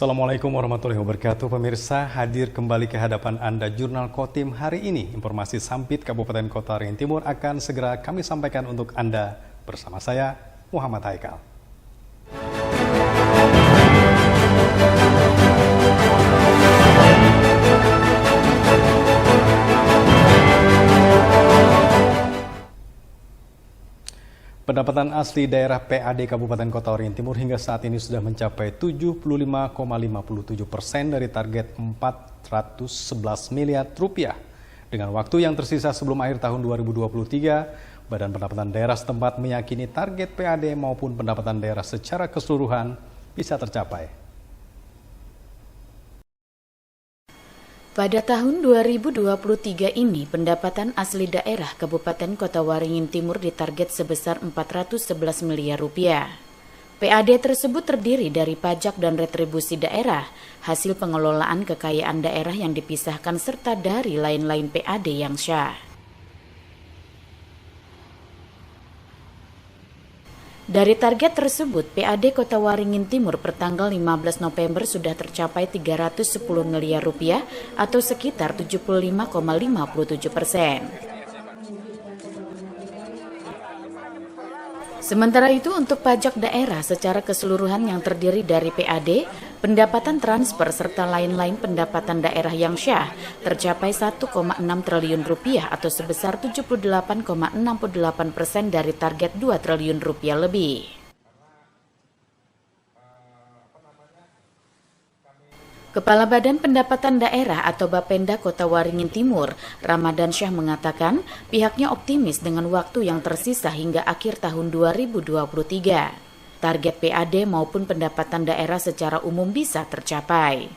Assalamualaikum warahmatullahi wabarakatuh. Pemirsa, hadir kembali ke hadapan Anda Jurnal Kotim hari ini. Informasi Sampit Kabupaten Kota Waringin Timur akan segera kami sampaikan untuk Anda bersama saya, Muhammad Haikal. Pendapatan asli daerah PAD Kabupaten Kota Waringin Timur hingga saat ini sudah mencapai 75,57% dari target 411 miliar rupiah. Dengan waktu yang tersisa sebelum akhir tahun 2023, Badan Pendapatan Daerah setempat meyakini target PAD maupun pendapatan daerah secara keseluruhan bisa tercapai. Pada tahun 2023 ini, pendapatan asli daerah Kabupaten Kota Waringin Timur ditarget sebesar 411 miliar rupiah. PAD tersebut terdiri dari pajak dan retribusi daerah, hasil pengelolaan kekayaan daerah yang dipisahkan serta dari lain-lain PAD yang syah. Dari target tersebut, PAD Kota Waringin Timur pertanggal 15 November sudah tercapai 310 miliar rupiah atau sekitar 75,57%. Sementara itu untuk pajak daerah secara keseluruhan yang terdiri dari PAD, pendapatan transfer serta lain-lain pendapatan daerah yang syah tercapai 1,6 triliun rupiah atau sebesar 78,68% dari target 2 triliun rupiah lebih. Kepala Badan Pendapatan Daerah atau Bapenda Kota Waringin Timur, Ramadan Syah mengatakan pihaknya optimis dengan waktu yang tersisa hingga akhir tahun 2023. Target PAD maupun pendapatan daerah secara umum bisa tercapai.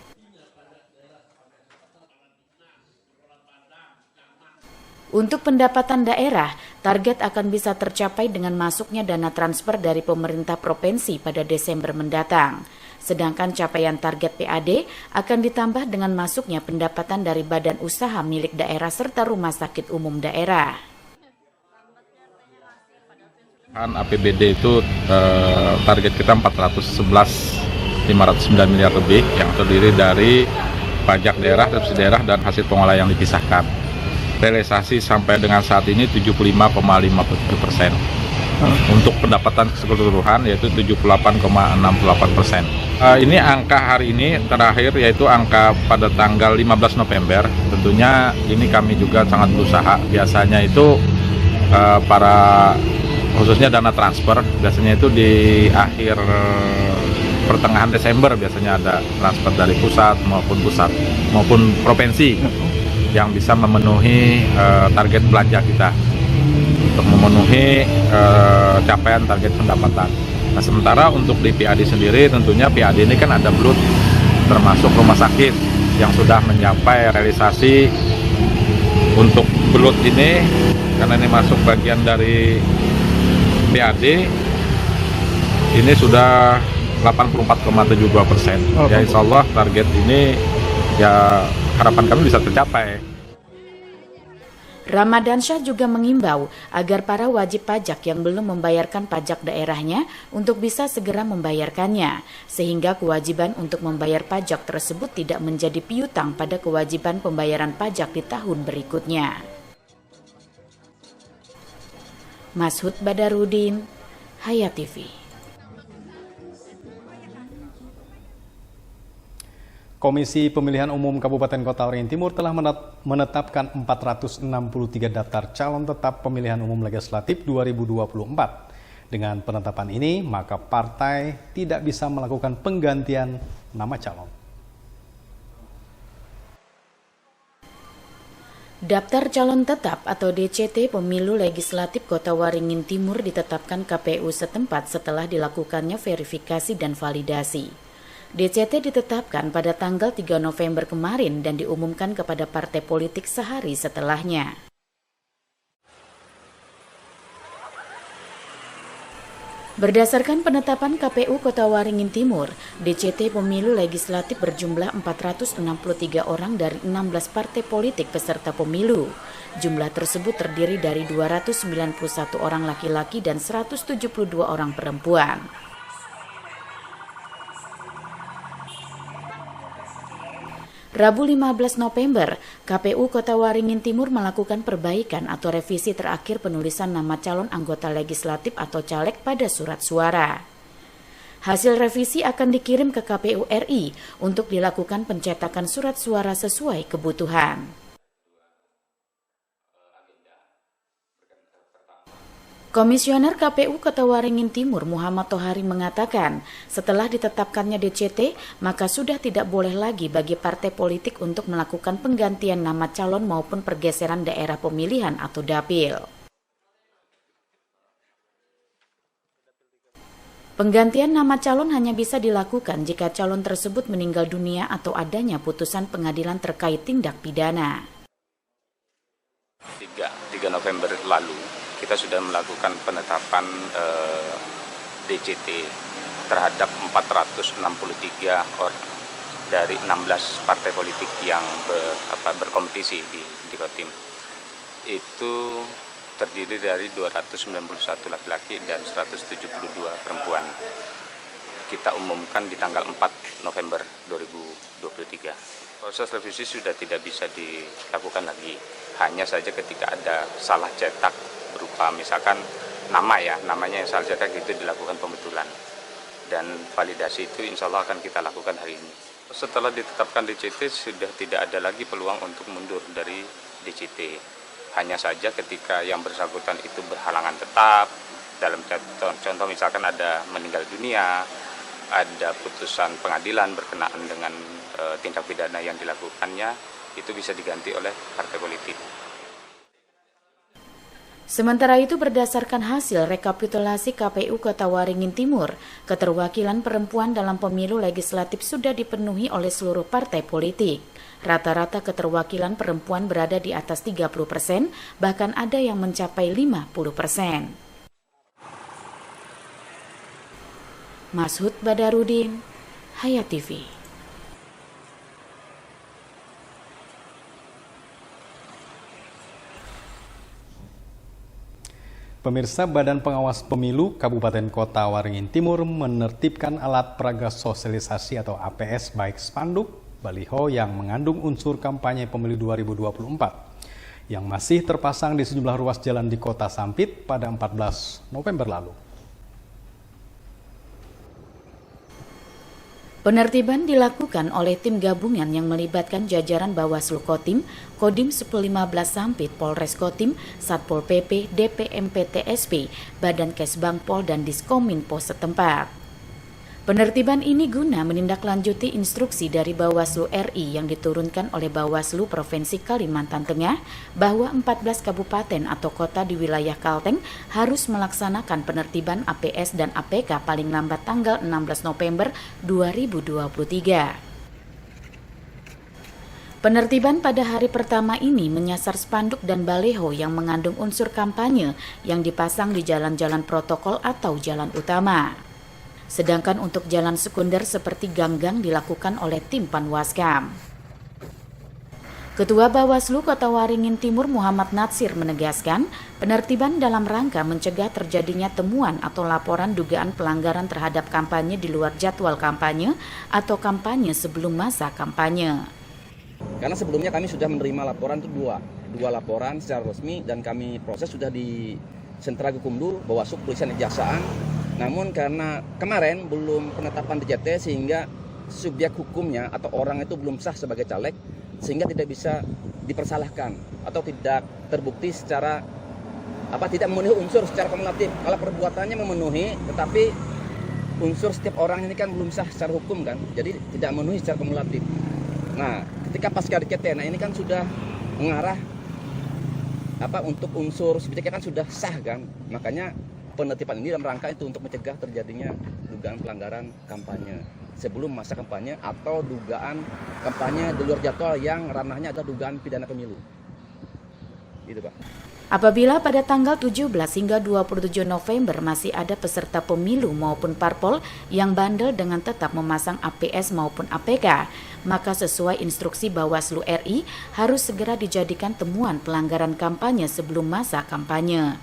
Untuk pendapatan daerah, target akan bisa tercapai dengan masuknya dana transfer dari pemerintah provinsi pada Desember mendatang. Sedangkan capaian target PAD akan ditambah dengan masuknya pendapatan dari badan usaha milik daerah serta rumah sakit umum daerah. APBD itu target kita 411,509 miliar lebih yang terdiri dari pajak daerah, retribusi daerah, dan hasil pengolahan yang dipisahkan. Realisasi sampai dengan saat ini 75,57%. Untuk pendapatan keseluruhan yaitu 78,68%. Ini angka hari ini terakhir yaitu angka pada tanggal 15 November. Tentunya ini kami juga sangat berusaha. Biasanya itu para khususnya dana transfer biasanya itu di akhir pertengahan Desember biasanya ada transfer dari pusat maupun provinsi yang bisa memenuhi target belanja kita untuk memenuhi capaian target pendapatan. Nah, sementara untuk di PAD sendiri tentunya PAD ini kan ada belut termasuk rumah sakit yang sudah mencapai realisasi untuk belut ini karena ini masuk bagian dari PAD ini sudah 84,72%. Ya insya Allah target ini ya harapan kami bisa tercapai. Ramadan Syah juga mengimbau agar para wajib pajak yang belum membayarkan pajak daerahnya untuk bisa segera membayarkannya, sehingga kewajiban untuk membayar pajak tersebut tidak menjadi piutang pada kewajiban pembayaran pajak di tahun berikutnya. Mashud Badarudin, Hayat TV. Komisi Pemilihan Umum Kabupaten Kota Waringin Timur telah menetapkan 463 daftar calon tetap pemilihan umum legislatif 2024. Dengan penetapan ini, maka partai tidak bisa melakukan penggantian nama calon. Daftar calon tetap atau DCT Pemilu Legislatif Kota Waringin Timur ditetapkan KPU setempat setelah dilakukannya verifikasi dan validasi. DCT ditetapkan pada tanggal 3 November kemarin dan diumumkan kepada partai politik sehari setelahnya. Berdasarkan penetapan KPU Kota Waringin Timur, DCT Pemilu Legislatif berjumlah 463 orang dari 16 partai politik peserta pemilu. Jumlah tersebut terdiri dari 291 orang laki-laki dan 172 orang perempuan. Rabu 15 November, KPU Kota Waringin Timur melakukan perbaikan atau revisi terakhir penulisan nama calon anggota legislatif atau caleg pada surat suara. Hasil revisi akan dikirim ke KPU RI untuk dilakukan pencetakan surat suara sesuai kebutuhan. Komisioner KPU Kota Waringin Timur Muhammad Tohari mengatakan, setelah ditetapkannya DCT, maka sudah tidak boleh lagi bagi partai politik untuk melakukan penggantian nama calon maupun pergeseran daerah pemilihan atau dapil. Penggantian nama calon hanya bisa dilakukan jika calon tersebut meninggal dunia atau adanya putusan pengadilan terkait tindak pidana. 3 November lalu, kita sudah melakukan penetapan DCT terhadap 463 orang dari 16 partai politik yang berkompetisi di Kotim. Itu terdiri dari 291 laki-laki dan 172 perempuan. Kita umumkan di tanggal 4 November 2023. Proses revisi sudah tidak bisa dilakukan lagi, hanya saja ketika ada salah cetak berupa misalkan namanya yang salah cetak itu dilakukan pembetulan, dan validasi itu insya Allah akan kita lakukan hari ini. Setelah ditetapkan DCT sudah tidak ada lagi peluang untuk mundur dari DCT, hanya saja ketika yang bersangkutan itu berhalangan tetap, dalam contoh misalkan ada meninggal dunia, ada putusan pengadilan berkenaan dengan tindak pidana yang dilakukannya, itu bisa diganti oleh partai politik. Sementara itu, berdasarkan hasil rekapitulasi KPU Kota Waringin Timur, keterwakilan perempuan dalam pemilu legislatif sudah dipenuhi oleh seluruh partai politik. Rata-rata keterwakilan perempuan berada di atas 30%, bahkan ada yang mencapai 50%. Mashud Badarudin, Hayat TV. Pemirsa, Badan Pengawas Pemilu Kabupaten Kota Waringin Timur menertibkan alat peraga sosialisasi atau APS baik spanduk, baliho yang mengandung unsur kampanye pemilu 2024 yang masih terpasang di sejumlah ruas jalan di Kota Sampit pada 14 November lalu. Penertiban dilakukan oleh tim gabungan yang melibatkan jajaran Bawaslu Kotim, Kodim 1015 Sampit, Polres Kotim, Satpol PP, DPMP TSP, Badan Kesbang Pol dan Diskominfo setempat. Penertiban ini guna menindaklanjuti instruksi dari Bawaslu RI yang diturunkan oleh Bawaslu Provinsi Kalimantan Tengah bahwa 14 kabupaten atau kota di wilayah Kalteng harus melaksanakan penertiban APS dan APK paling lambat tanggal 16 November 2023. Penertiban pada hari pertama ini menyasar spanduk dan baleho yang mengandung unsur kampanye yang dipasang di jalan-jalan protokol atau jalan utama. Sedangkan untuk jalan sekunder seperti gang-gang dilakukan oleh tim Panwaskam. Ketua Bawaslu Kota Waringin Timur Muhammad Natsir menegaskan, penertiban dalam rangka mencegah terjadinya temuan atau laporan dugaan pelanggaran terhadap kampanye di luar jadwal kampanye atau kampanye sebelum masa kampanye. Karena sebelumnya kami sudah menerima laporan itu dua laporan secara resmi dan kami proses sudah di Sentra Gakumdu, Bawaslu, Kepolisian Kejaksaan. Namun karena kemarin belum penetapan DCT sehingga subjek hukumnya atau orang itu belum sah sebagai caleg sehingga tidak bisa dipersalahkan atau tidak terbukti secara tidak memenuhi unsur secara kumulatif. Kalau perbuatannya memenuhi tetapi unsur setiap orang ini kan belum sah secara hukum kan. Jadi tidak memenuhi secara kumulatif. Nah, ketika pasca DCT, ini kan sudah mengarah untuk unsur subjeknya kan sudah sah kan. Makanya penertiban ini dalam rangka itu untuk mencegah terjadinya dugaan pelanggaran kampanye sebelum masa kampanye atau dugaan kampanye di luar jadwal yang ranahnya adalah dugaan pidana pemilu. Gitu, Pak. Apabila pada tanggal 17 hingga 27 November masih ada peserta pemilu maupun parpol yang bandel dengan tetap memasang APS maupun APK, maka sesuai instruksi Bawaslu RI harus segera dijadikan temuan pelanggaran kampanye sebelum masa kampanye.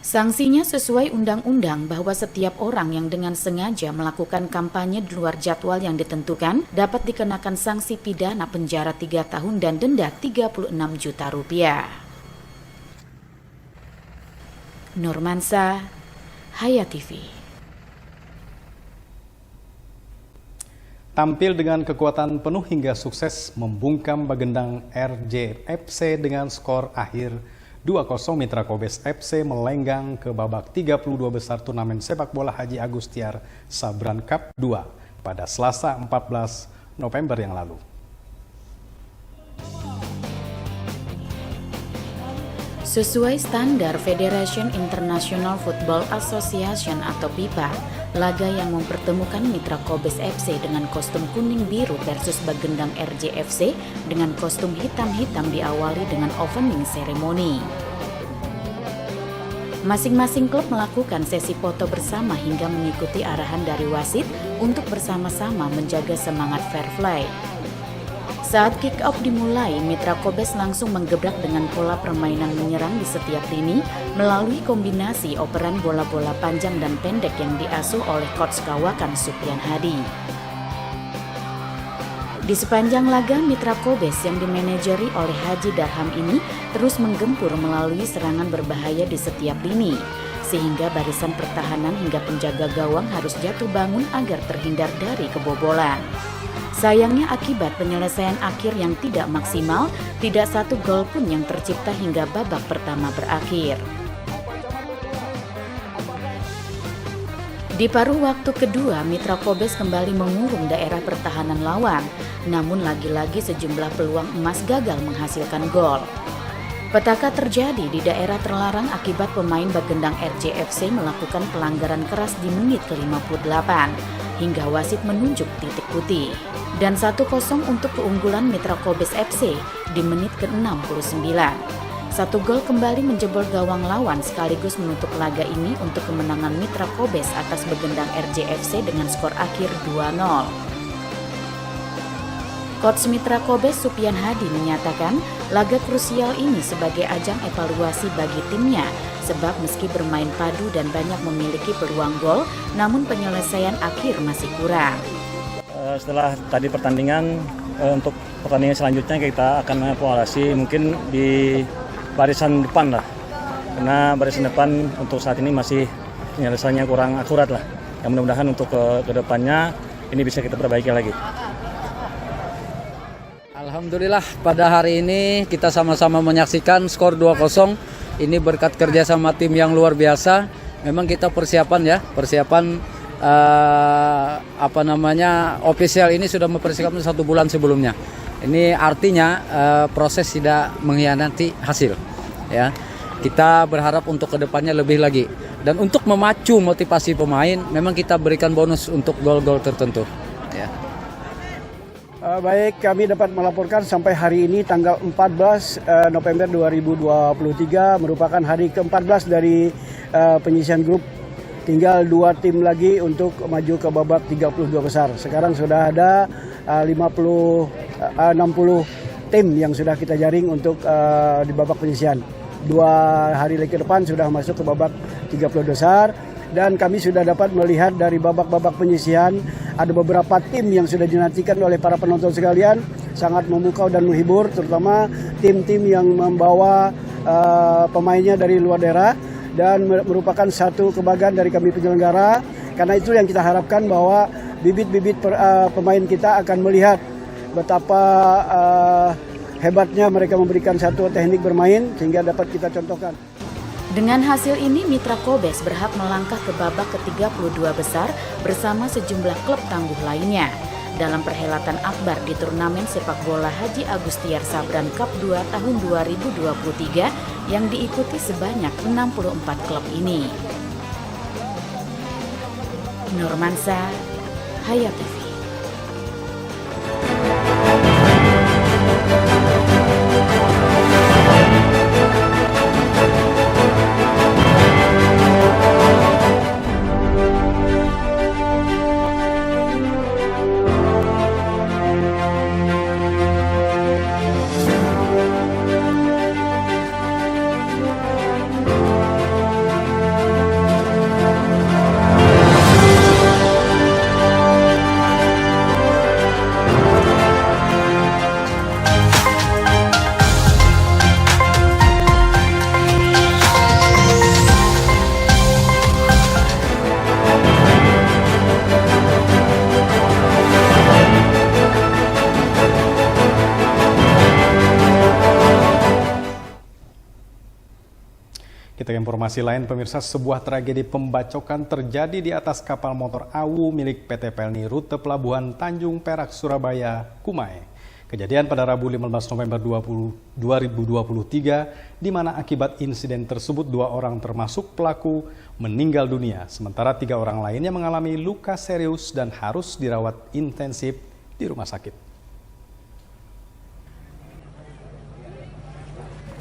Sanksinya sesuai undang-undang bahwa setiap orang yang dengan sengaja melakukan kampanye di luar jadwal yang ditentukan dapat dikenakan sanksi pidana penjara 3 tahun dan denda 36 juta rupiah. Nurmansa, Hayat TV. Tampil dengan kekuatan penuh hingga sukses membungkam Bagendang RJFC dengan skor akhir 2-0, Mitra Kobes FC melenggang ke babak 32 besar turnamen sepak bola Haji Agustiar Sabran Cup 2 pada Selasa 14 November yang lalu. Sesuai standar Federation International Football Association atau FIFA, laga yang mempertemukan Mitra Kobes FC dengan kostum kuning biru versus Bagendang RJFC dengan kostum hitam-hitam diawali dengan opening ceremony. Masing-masing klub melakukan sesi foto bersama hingga mengikuti arahan dari wasit untuk bersama-sama menjaga semangat fair play. Saat kick off dimulai, Mitra Kobes langsung menggebrak dengan pola permainan menyerang di setiap lini melalui kombinasi operan bola-bola panjang dan pendek yang diasuh oleh coach kawakan Supian Hadi. Di sepanjang laga, Mitra Kobes yang dimanajeri oleh Haji Darham ini terus menggempur melalui serangan berbahaya di setiap lini, sehingga barisan pertahanan hingga penjaga gawang harus jatuh bangun agar terhindar dari kebobolan. Sayangnya akibat penyelesaian akhir yang tidak maksimal, tidak satu gol pun yang tercipta hingga babak pertama berakhir. Di paruh waktu kedua, Mitra Kobes kembali mengurung daerah pertahanan lawan, namun lagi-lagi sejumlah peluang emas gagal menghasilkan gol. Petaka terjadi di daerah terlarang akibat pemain Bagendang RJFC melakukan pelanggaran keras di menit ke-58, hingga wasit menunjuk titik putih. Dan 1-0 untuk keunggulan Mitra Kobes FC di menit ke-69. 1 gol kembali menjebol gawang lawan sekaligus menutup laga ini untuk kemenangan Mitra Kobes atas Bagendang RJFC dengan skor akhir 2-0. Coach Mitra Kobes Supian Hadi menyatakan laga krusial ini sebagai ajang evaluasi bagi timnya, sebab meski bermain padu dan banyak memiliki peluang gol, namun penyelesaian akhir masih kurang. Setelah tadi pertandingan, untuk pertandingan selanjutnya kita akan evaluasi mungkin di barisan depan lah, karena barisan depan untuk saat ini masih penyelesaiannya kurang akurat lah. Yang mudah-mudahan untuk ke depannya ini bisa kita perbaiki lagi. Alhamdulillah pada hari ini kita sama-sama menyaksikan skor 2-0. Ini berkat kerja sama tim yang luar biasa. Memang kita persiapan official ini sudah mempersiapkan 1 bulan sebelumnya. Ini artinya proses tidak mengkhianati hasil. Ya, kita berharap untuk kedepannya lebih lagi. Dan untuk memacu motivasi pemain, memang kita berikan bonus untuk gol-gol tertentu. Ya. Baik, kami dapat melaporkan sampai hari ini tanggal 14 November 2023 merupakan hari ke-14 dari penyisihan grup. Tinggal 2 tim lagi untuk maju ke babak 32 besar. Sekarang sudah ada 60 tim yang sudah kita jaring untuk di babak penyisihan. 2 hari lagi ke depan sudah masuk ke babak 32 besar. Dan kami sudah dapat melihat dari babak-babak penyisihan ada beberapa tim yang sudah dinantikan oleh para penonton sekalian, sangat memukau dan menghibur, terutama tim-tim yang membawa pemainnya dari luar daerah dan merupakan satu kebanggaan dari kami penyelenggara. Karena itu yang kita harapkan bahwa bibit-bibit pemain kita akan melihat betapa hebatnya mereka memberikan satu teknik bermain sehingga dapat kita contohkan. Dengan hasil ini, Mitra Kobes berhak melangkah ke babak ke-32 besar bersama sejumlah klub tangguh lainnya dalam perhelatan akbar di turnamen sepak bola Haji Agustiar Sabran Cup 2 tahun 2023 yang diikuti sebanyak 64 klub ini. Nurmansa, Hayat TV. Kita ke informasi lain, pemirsa, sebuah tragedi pembacokan terjadi di atas kapal motor AWU milik PT Pelni rute pelabuhan Tanjung Perak, Surabaya, Kumae. Kejadian pada Rabu 15 November 2023, di mana akibat insiden tersebut 2 orang termasuk pelaku meninggal dunia, sementara 3 orang lainnya mengalami luka serius dan harus dirawat intensif di rumah sakit.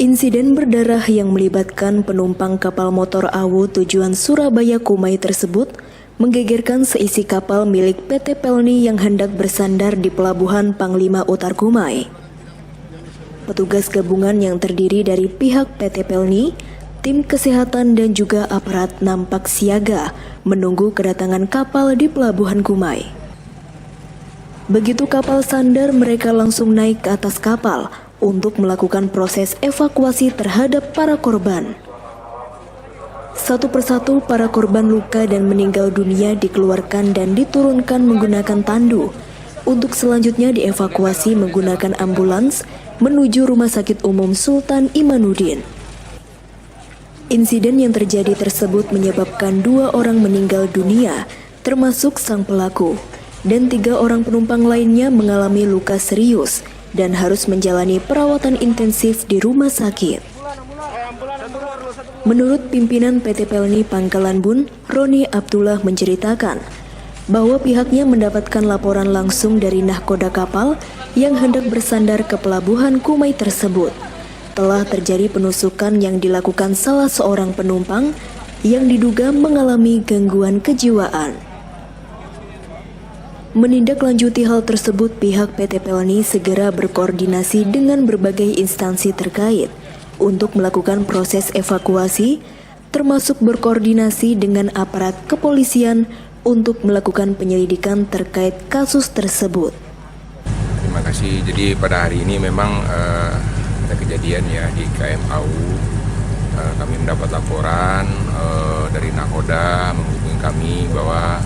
Insiden berdarah yang melibatkan penumpang kapal motor AWU tujuan Surabaya Kumae tersebut menggegerkan seisi kapal milik PT Pelni yang hendak bersandar di Pelabuhan Panglima Utar Kumae. Petugas gabungan yang terdiri dari pihak PT Pelni, tim kesehatan dan juga aparat nampak siaga menunggu kedatangan kapal di Pelabuhan Kumae. Begitu kapal sandar, mereka langsung naik ke atas kapal untuk melakukan proses evakuasi terhadap para korban. Satu persatu para korban luka dan meninggal dunia dikeluarkan dan diturunkan menggunakan tandu untuk selanjutnya dievakuasi menggunakan ambulans menuju Rumah Sakit Umum Sultan Imanuddin. Insiden yang terjadi tersebut menyebabkan 2 orang meninggal dunia, termasuk sang pelaku, dan 3 orang penumpang lainnya mengalami luka serius dan harus menjalani perawatan intensif di rumah sakit. Menurut pimpinan PT Pelni Pangkalan Bun, Roni Abdullah menceritakan bahwa pihaknya mendapatkan laporan langsung dari nahkoda kapal yang hendak bersandar ke Pelabuhan Kumae tersebut. Telah terjadi penusukan yang dilakukan salah seorang penumpang yang diduga mengalami gangguan kejiwaan. Menindaklanjuti hal tersebut, pihak PT Pelni segera berkoordinasi dengan berbagai instansi terkait untuk melakukan proses evakuasi, termasuk berkoordinasi dengan aparat kepolisian untuk melakukan penyelidikan terkait kasus tersebut. Terima kasih. Jadi pada hari ini memang ada kejadian ya di KM AWU. Kami mendapat laporan dari nakoda menghubungi kami bahwa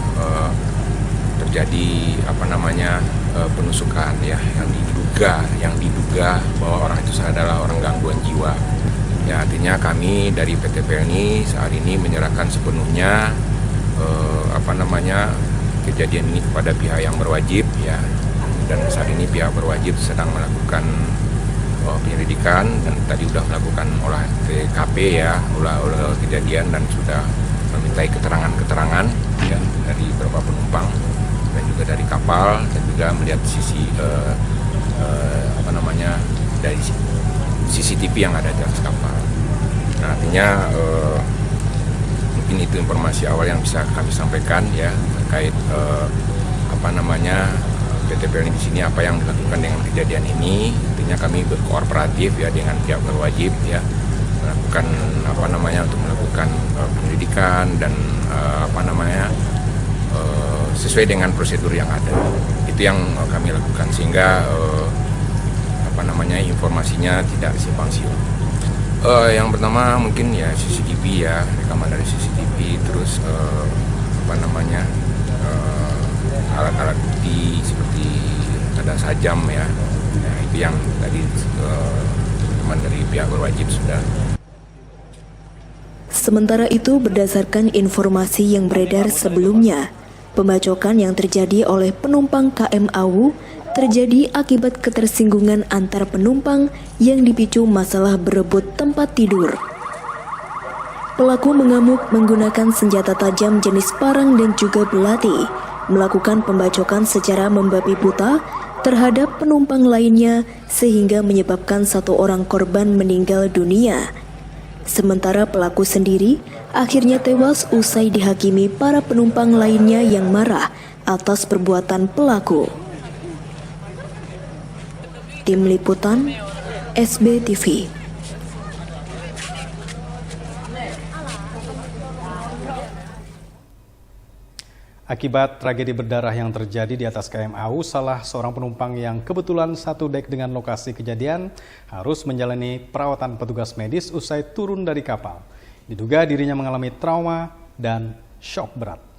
terjadi penusukan ya yang diduga bahwa orang itu adalah orang gangguan jiwa. Ya, artinya kami dari PT Pelni saat ini menyerahkan sepenuhnya kejadian ini kepada pihak yang berwajib ya. Dan saat ini pihak berwajib sedang melakukan penyelidikan dan tadi sudah melakukan olah TKP ya, olah kejadian dan sudah memintai keterangan ya dari beberapa penumpang dan juga dari kapal dan juga melihat sisi dari CCTV yang ada di atas kapal. Nah, artinya mungkin itu informasi awal yang bisa kami sampaikan ya terkait PT Pelni di sini apa yang dilakukan dengan kejadian ini. Artinya kami berkooperatif ya dengan pihak berwajib ya melakukan untuk melakukan penyelidikan dan sesuai dengan prosedur yang ada. Itu yang kami lakukan sehingga informasinya tidak simpang siur. Yang pertama mungkin ya CCTV ya, rekaman dari CCTV, terus alat-alat bukti seperti ada sajam ya. Nah, itu yang tadi teman dari pihak berwajib sudah. Sementara itu, berdasarkan informasi yang beredar sebelumnya, pembacokan yang terjadi oleh penumpang KM AWU terjadi akibat ketersinggungan antar penumpang yang dipicu masalah berebut tempat tidur. Pelaku mengamuk menggunakan senjata tajam jenis parang dan juga belati, melakukan pembacokan secara membabi buta terhadap penumpang lainnya sehingga menyebabkan 1 orang korban meninggal dunia. Sementara pelaku sendiri akhirnya tewas usai dihakimi para penumpang lainnya yang marah atas perbuatan pelaku. Tim Liputan SBTV. Akibat tragedi berdarah yang terjadi di atas KM AWU, salah seorang penumpang yang kebetulan satu dek dengan lokasi kejadian harus menjalani perawatan petugas medis usai turun dari kapal. Diduga dirinya mengalami trauma dan shock berat.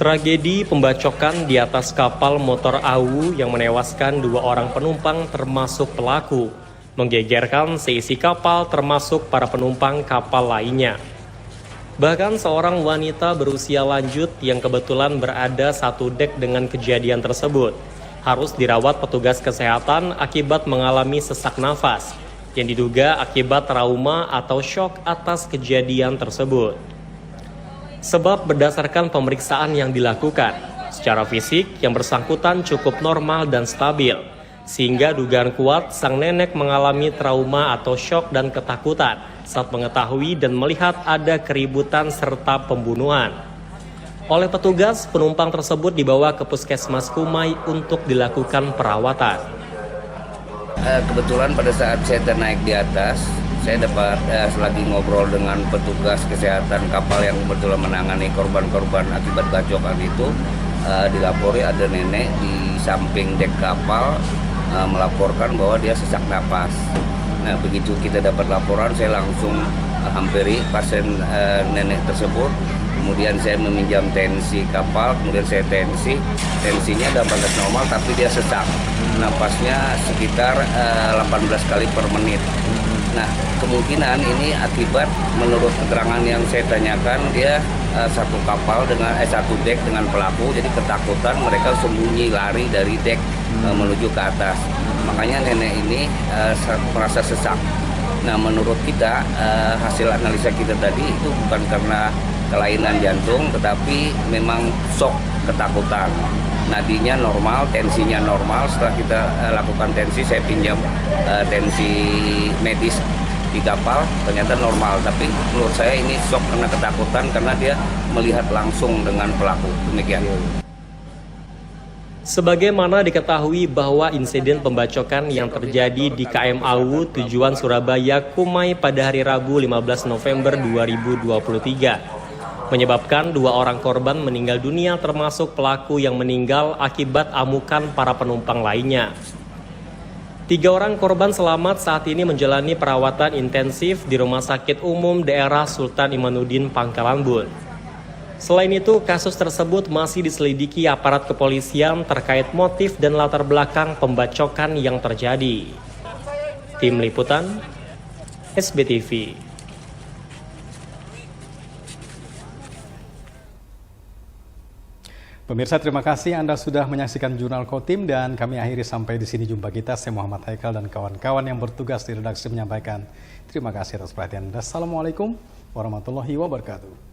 Tragedi pembacokan di atas kapal motor AWU yang menewaskan 2 orang penumpang termasuk pelaku menggegerkan seisi kapal termasuk para penumpang kapal lainnya. Bahkan seorang wanita berusia lanjut yang kebetulan berada satu dek dengan kejadian tersebut harus dirawat petugas kesehatan akibat mengalami sesak nafas yang diduga akibat trauma atau shock atas kejadian tersebut. Sebab berdasarkan pemeriksaan yang dilakukan, secara fisik yang bersangkutan cukup normal dan stabil, sehingga dugaan kuat sang nenek mengalami trauma atau shock dan ketakutan saat mengetahui dan melihat ada keributan serta pembunuhan. Oleh petugas, penumpang tersebut dibawa ke Puskesmas Kumai untuk dilakukan perawatan. Kebetulan pada saat saya naik di atas, saya dapat selagi ngobrol dengan petugas kesehatan kapal yang kebetulan menangani korban-korban akibat bacokan itu, dilapori ada nenek di samping dek kapal melaporkan bahwa dia sesak napas. Nah, begitu kita dapat laporan, saya langsung hampiri pasien nenek tersebut. Kemudian saya meminjam tensi kapal, kemudian saya tensinya dalam batas normal tapi dia sesak. Napasnya sekitar 18 kali per menit. Nah, kemungkinan ini akibat menurut keterangan yang saya tanyakan, dia satu kapal dengan satu dek dengan pelaku, jadi ketakutan mereka sembunyi lari dari dek menuju ke atas. Makanya nenek ini merasa sesak. Nah, menurut kita hasil analisa kita tadi itu bukan karena kelainan jantung, tetapi memang shock, ketakutan. Nadinya normal, tensinya normal. Setelah kita lakukan tensi, saya pinjam tensi medis di kapal, ternyata normal. Tapi menurut saya ini shock karena ketakutan, karena dia melihat langsung dengan pelaku. Demikian. Sebagaimana diketahui bahwa insiden pembacokan yang terjadi di KM Awu tujuan Surabaya Kumai pada hari Rabu 15 November 2023 menyebabkan 2 orang korban meninggal dunia termasuk pelaku yang meninggal akibat amukan para penumpang lainnya. 3 orang korban selamat saat ini menjalani perawatan intensif di Rumah Sakit Umum Daerah Sultan Imanuddin Pangkalan Bun. Selain itu, kasus tersebut masih diselidiki aparat kepolisian terkait motif dan latar belakang pembacokan yang terjadi. Tim Liputan, SBTV. Pemirsa, terima kasih Anda sudah menyaksikan Jurnal Kotim dan kami akhiri sampai di sini jumpa kita. Saya Muhammad Haikal dan kawan-kawan yang bertugas di redaksi menyampaikan terima kasih atas perhatian Anda. Assalamualaikum warahmatullahi wabarakatuh.